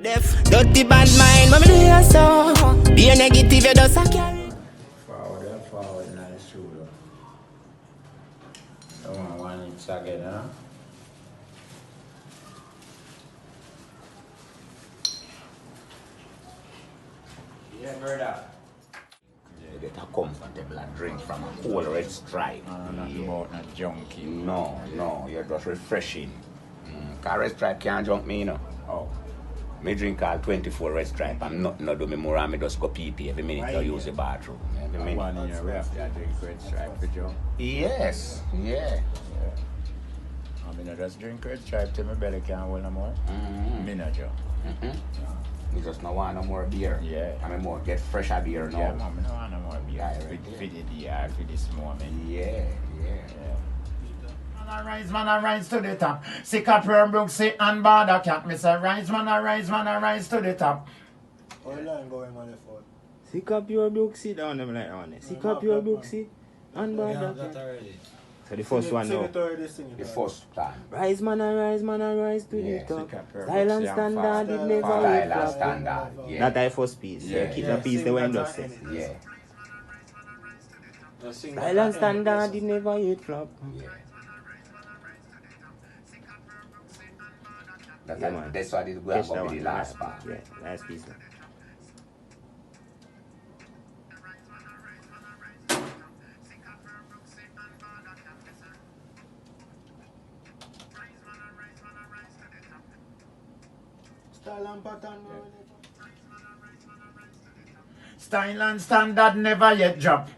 Def, dirty bad mind, mommy do you so. Be a negative, you just a carry. Forward in the studio. Don't want it again, huh? Yeah, brother. You get a comfortable drink from a cool red stripe. Not about not junkie. No, you're just refreshing. Cause red stripe can't junk me, you know. Oh. Me drink all 24 red stripe. I'm not do me more and me just go pee every minute I use the bathroom. Every minute. One in your ref, you drink red stripe for Joe. Yes, yeah. I mean, I just drink red stripe till my belly can't hold no more. Me not Joe. Me just no want no more beer. Yeah. I mean more get fresher beer now. Yeah, man, I don't want no more beer. Yeah, For the year, for this moment. Yeah. Man, I rise to the top. Sicka, Puremuzik, and Border Cat. Me say, rise, man, I rise to the top. How long going on the phone? Sickapuremuzik down them like on it. Sickapuremuzik and Border Cat. So the first one now. The first time. Rise, man, I rise to the top. Sickapuremuzik Silent and standard, fast. it never Silent will flop. standard. Yeah. That I first piece. Yeah. Keep the piece the way you just say. Yeah. Silent standard, it never yet flop. Yeah. Man. That's why this is going to be the last part. Yeah, last piece. Man. Style and pattern. Style and standard never yet drop.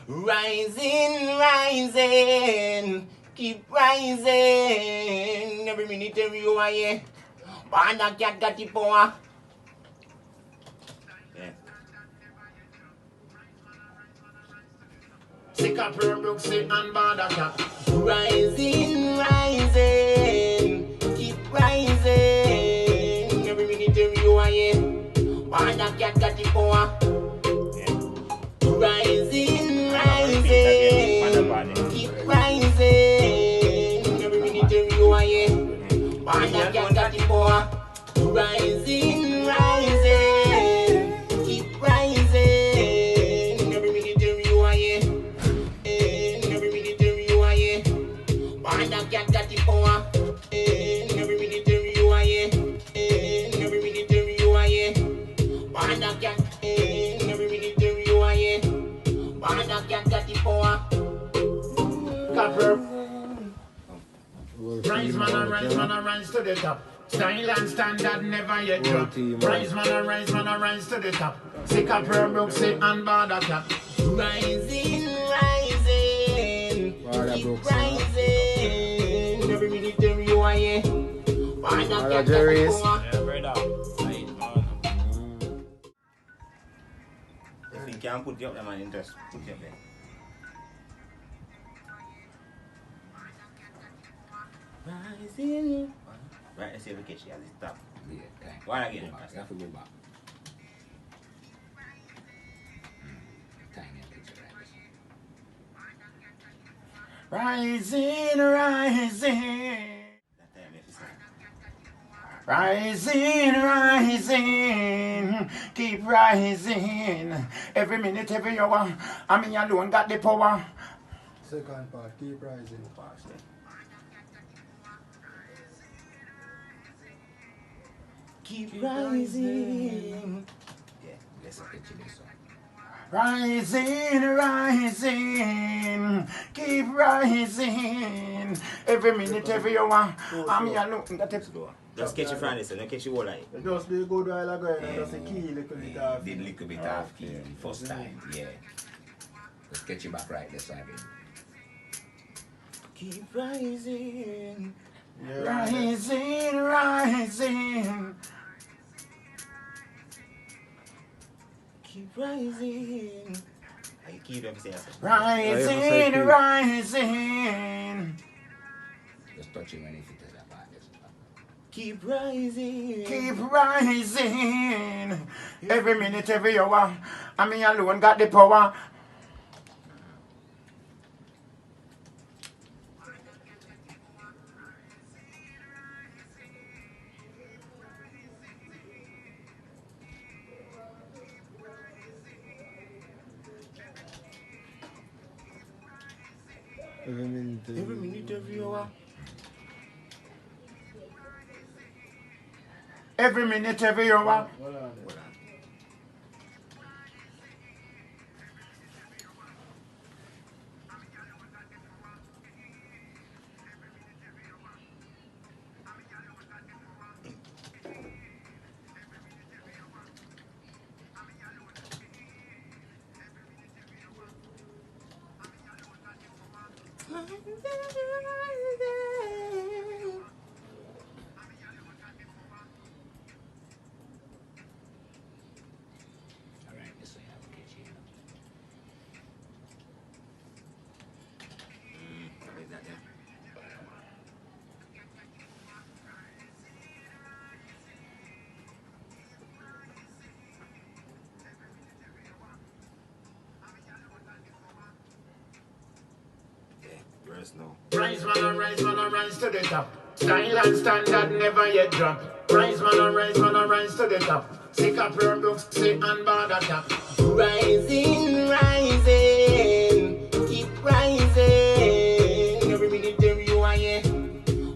Rising, keep rising. Every minute, every hour, yeah. Border Cat got the power. Sicka, Puremuzik, and Border Cat. Rising, keep rising. Every minute, every hour, yeah. Border Cat got the power. Rising, keep rising. Every minute, every hour, yeah. Border Cat got the power. Rising, keep rising. Every minute, every hour, yeah. Every minute, every hour, yeah. Border Cat got the power. Every minute, every hour, yeah. Every minute, every hour, yeah. Border Cat. Every minute, every hour, yeah. Border Cat got the power. Copper. Rise, man, I rise to the top. Style and standard never yet drop. Rise, man, I rise to the top. Sicka, Puremuzik, and Border Cat. Rising, keep rising. Every minute, every hour, yeah. Border Cat got the power. Yeah, brother. If you can't put you up there, man, just put you up there. Rising. Right, let's see if we catch you at the top. Yeah, okay. One again. You have to go back. Tiny picture like this. Rising. That time, if you say. Rising, keep rising. Every minute, every hour, I mean alone got the power. Second part, keep rising fast. Keep rising. Yeah, let's picture this one. Rising, keep rising. Every minute, every hour, I mean alone got the power. Just catch you from this, don't catch you all like. Just do a good while ago and just a key little bit of. Did little bit of key the first time, yeah. Just get you back right this side. Keep rising. Rising. Keep rising. I keep them saying Rising. Just touch him when he fit that part. Keep rising. Keep rising. Every minute, every hour, I mean alone got the power. Every minute. Every minute, every hour. Every minute, every hour. Hold on. Alright, this way I will catch you. What is that then? Verse now. Rise man and rise to the top. Style and standard never yet drop. Rise man and rise to the top. Sicka Puremuzik and bother top. Rising, rising, keep rising. Every minute, every hour, yeah.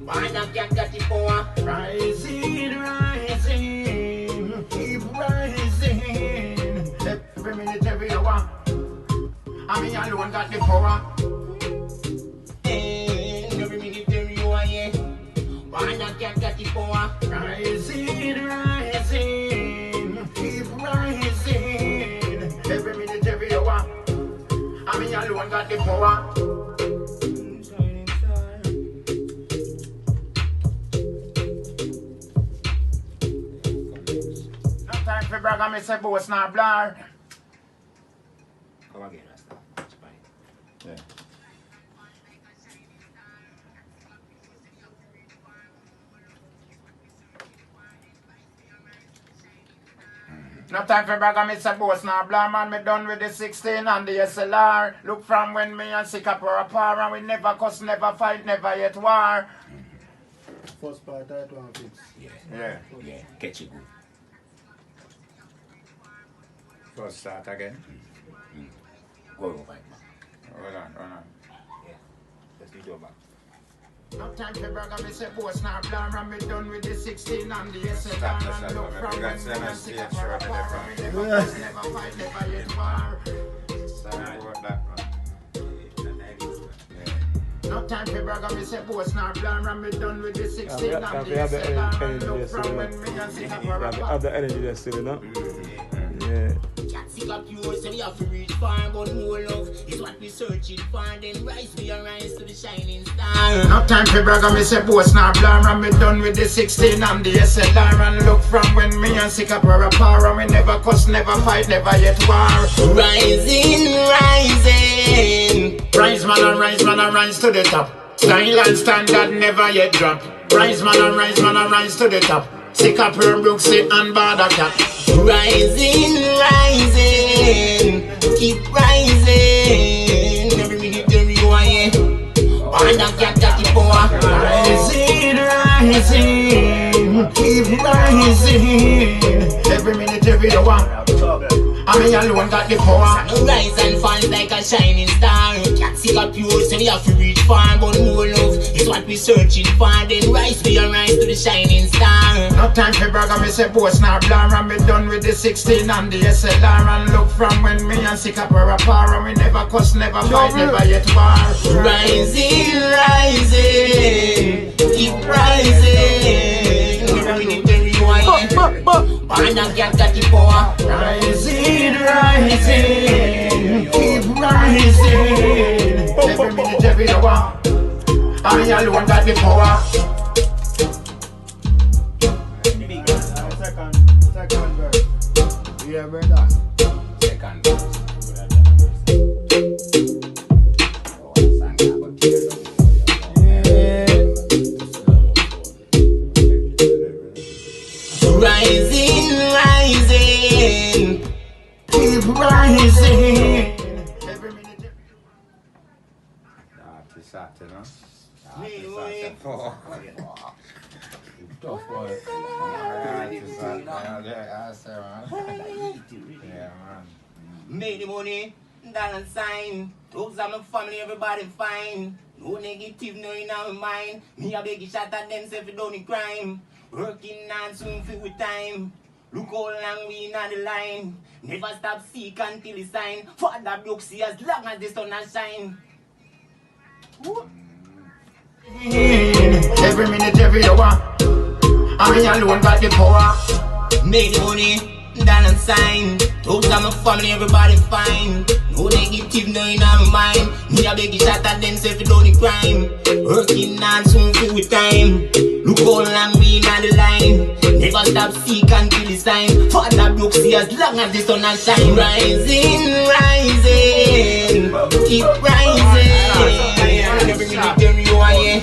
Why not get the power? Rising, rising, keep rising. Every minute, every hour. I mean, alone got the power. Every minute, every hour, yeah. Why not get the power? Rising, rising, keep rising. Every minute, every hour. I mean, alone got the power. No time for brag, I say boss not blur. Come again, Rasta. It's fine. Yeah. No time for brag, I say boss not blur, man. Me done with the 16 and the SLR. Look from when me and Sicka were apart, and we never cuss, never fight, never yet war. First part, that one fix. Yeah. Yeah, catch it good. First start again. Go over it, man. Hold on. Yeah. Let's do it back. No time for brag, I say boss not blur, and me done with the 16 and the SLR. Stop, And look stop. from You when got me seven and stage, Sicka sure, were they apart, from- and we never cuss, never fight, never yet war. Sorry about that, man. No time for brag, I say boss not blur, and me done with the 16 and the we have the SLR. And energy look there, from so when me and Sicka were You have the apart. other energy there still, you know? Yeah. Can't see up pure, so we have to reach far, but more love is what we're searching for. Then rise, we arise to the shining star. No time for brag, I say boss not blur, and me done with the 16 and the SLR. And look from when me and Sicka were apart, and we never cuss, never fight, never yet war. Rising, rising. Rise man and rise to the top. Style and standard never yet drop. Rise man and rise to the top. Sicka Puremuzik and bother top. Rising, rising, keep rising. Every minute, every hour, yeah. Why not get the power? Rising, rising, keep rising. Every minute, every hour. I mean, alone got the power. No rise and fall like a shining star. Can't see up pure, so we have to reach far. But more love is what we're searching for. Then rise, we arise to the shining star. No time for brag, I say boss not blur, and me done with the 16 and the SLR. And look from when me and Sicka were apart, and we never cuss, never fight, never yet war. Rising, rising, keep rising. Every minute, every hour, yeah. Why not get the power? Rising, rising, keep rising. Every minute, every hour. I alone got the power. Second verse. Yeah, brother. Second verse. Rising, rising, Keep rising. Every minute, Saturday, no? Tough boy. Yeah, man. make the money, dollar sign. Those are my family, everybody fine. No negative, no in our mind. Me a beg you shot at them, say if you don't need crime. Working on soon fit with time. Look how long we in the line. Never stop seek until it's sign. Father broke see as long as the sun has shine. Every minute, every hour, I alone got the power. Make the money, dollar sign. Those are my family, everybody fine. No negative, no in my mind. Me a beg you shot at them, say if you don't need crime. Working on soon fit with time. Look how long we in the line. Never stop seek until it's time. Father broke see as long as the sun has shine. Rising, rising, keep rising. Every minute tell me you are here.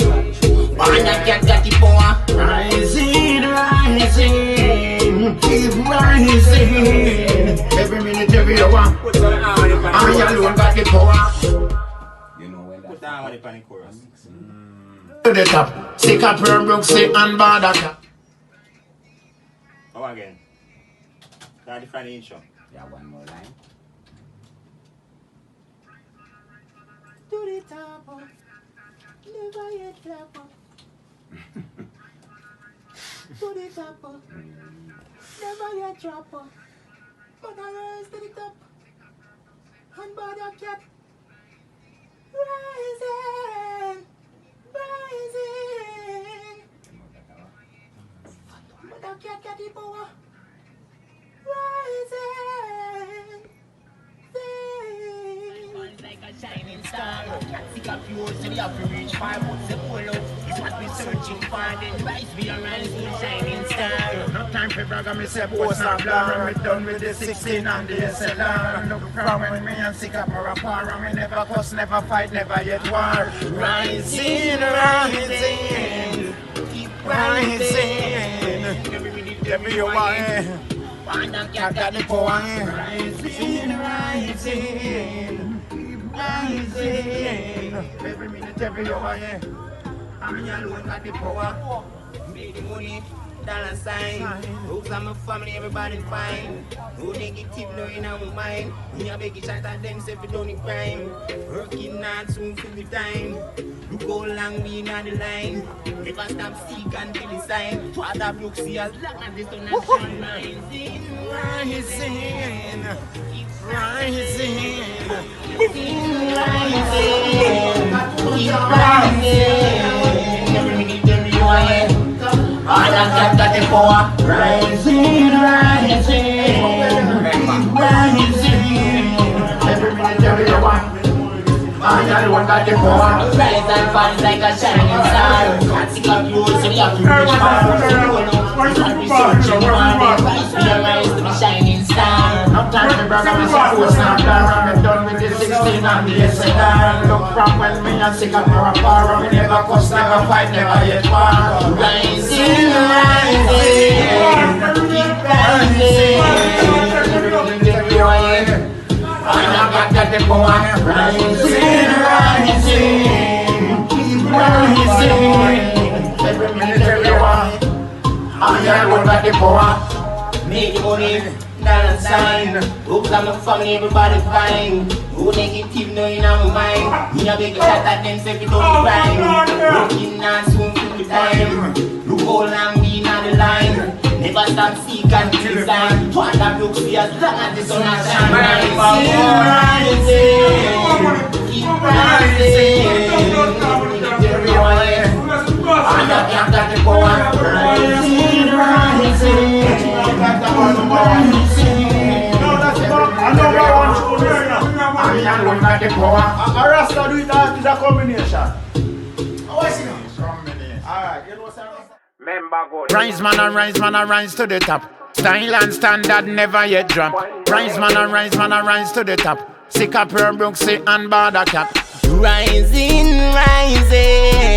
Man, I can't got the power. Rising, rising, keep rising. Every minute, every hour, I alone got the power. You know when Put that. down on the panic chorus. To the top, sickapuremuzik and badaka. Come again. Now define the intro. Yeah, one more line. To the top, never yet clap up. To the top, never yet drop up. But I rise to the top, and bother cat rising, rising. But I can't get the power. Rising, sing. Like a shining star. Sicka pure, so we have to reach far. What's the pull up? It's what we're searching for. Then rise, we are rising, shining star. No time for brag, me say boss not blur. We done with the 16 and the SLR. Look from when me and Sicka for a par. And we never cuss, never fight, never yet war. Rising, rising, Keep rising. Every hour, One of I got the power. Rising, rising, rising. Every minute, every hour, I'm alone got the power. Make the money, dollar sign. Those are my family, everybody fine. No negative, no in our mind. Me a beg you shot at them, say if you don't need crime. Working hard soon for the time. Look how long we in the line. Never stop seek until it's sign. Father broke see as long as the sun has shine. Rising, Rising, rising, keep rising. Every minute, every hour. All of that got the power. rising, rising, rising. Every minute, every hour, I alone got the power. Rise and fall like a shining star. Can't see up you, so we have to reach far. Rise, we are rise to be shining star. No time to brag, I'm a post now, I'm done with the 16 and the SLR. Look from when me and Sicka for a par. We never cuss, never fight, never yet war. Rising, rising, keep rising. Every hour, I got the power. Rising, rising, keep rising. Every minute, every hour, I alone got the power. Make the money, dollar sign. Hopes I'm a family, everybody fine. No negative, no in our mind. Me a beg you shot at them, say if you don't need crime. Working on soon for the time. Look how long we in the line. Never stop seek until it's time. Father broke see as long as the sun has shine. Rising, keep rising. Every hour, and I can't got the power. Rising, rising, A Rasta do it as is a combination. Alright, you know what's Rise man and rise man and rise to the top. Style and standard never yet drop. Rise man and rise man and rise to the top. Sickapuremuzik and badaka. Rising, rising.